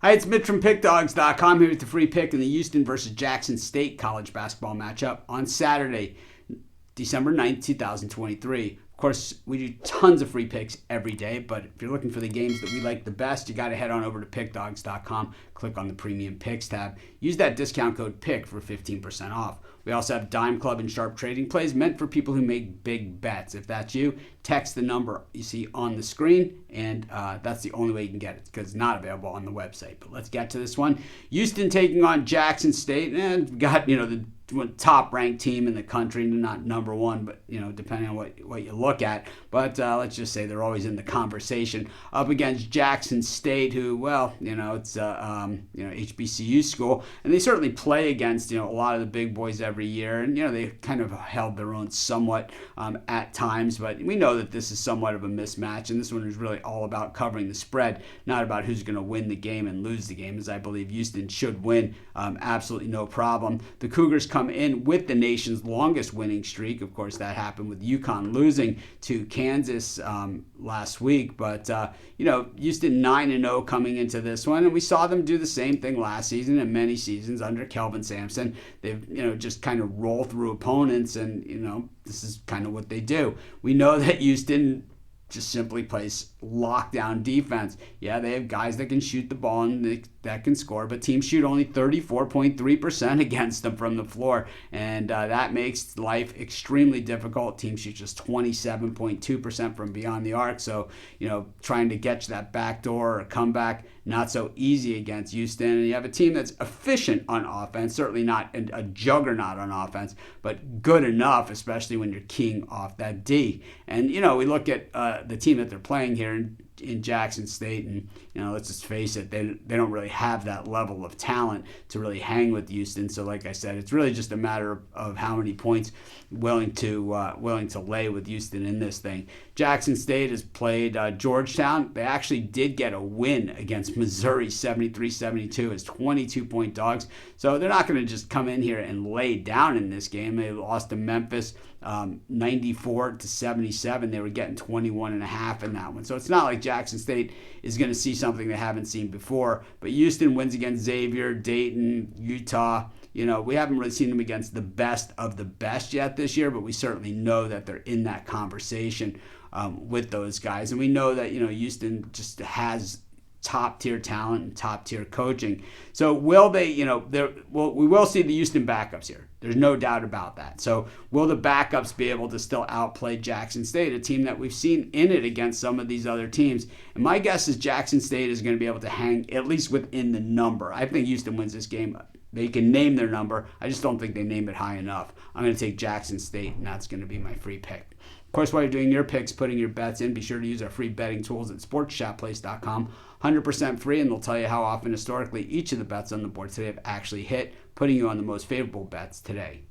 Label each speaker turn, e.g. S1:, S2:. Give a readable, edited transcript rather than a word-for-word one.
S1: Hi, it's Mitch from Pickdawgz.com here with the free pick in the Houston versus Jackson State college basketball matchup on Saturday, December 9th, 2023. Of course, we do tons of free picks every day, but if you're looking for the games that we like the best, you got to head on over to Pickdawgz.com, click on the Premium Picks tab. Use that discount code PICK for 15% off. We also have Dime Club and Sharp Trading Plays meant for people who make big bets. If that's you, text the number you see on the screen, and that's the only way you can get it because it's not available on the website. But let's get to this one. Houston taking on Jackson State, and got the top-ranked team in the country, not number one, but depending on what you look at. But let's just say they're always in the conversation up against Jackson State, who, it's HBCU school, and they certainly play against a lot of the big boys every year, and they kind of held their own somewhat at times. But we know that this is somewhat of a mismatch, and this one is really all about covering the spread, not about who's going to win the game and lose the game, as I believe Houston should win, absolutely no problem. The Cougars come in with the nation's longest winning streak. Of course, that happened with UConn losing to Kansas last week. But, Houston 9-0 coming into this one. And we saw them do the same thing last season and many seasons under Kelvin Sampson. They've, just kind of roll through opponents, and, this is kind of what they do. We know that Houston just simply plays lockdown defense. Yeah, they have guys that can shoot the ball and that can score, but teams shoot only 34.3% against them from the floor, and that makes life extremely difficult. Teams shoot just 27.2% from beyond the arc, so trying to get to that backdoor or comeback, not so easy against Houston. And you have a team that's efficient on offense, certainly not a juggernaut on offense, but good enough, especially when you're keying off that D. And we look at the team that they're playing here in Jackson State, and let's just face it, they don't really have that level of talent to really hang with Houston. So like I said, it's really just a matter of how many points willing to lay with Houston in this thing. Jackson State has played Georgetown. They actually did get a win against Missouri 73-72 as 22-point dogs. So they're not going to just come in here and lay down in this game. They lost to Memphis 94-77. They were getting 21.5 in that one. So it's not like Jackson State is going to see something they haven't seen before. But Houston wins against Xavier, Dayton, Utah. We haven't really seen them against the best of the best yet this year, but we certainly know that they're in that conversation with those guys. And we know that, Houston just has top-tier talent and top-tier coaching. So will they, we will see the Houston backups here. There's no doubt about that. So will the backups be able to still outplay Jackson State, a team that we've seen in it against some of these other teams? And my guess is Jackson State is going to be able to hang at least within the number. I think Houston wins this game. They can name their number. I just don't think they name it high enough. I'm going to take Jackson State, and that's going to be my free pick. Of course, while you're doing your picks, putting your bets in, be sure to use our free betting tools at sportschatplace.com. 100% free, and they'll tell you how often historically each of the bets on the board today have actually hit, putting you on the most favorable bets today.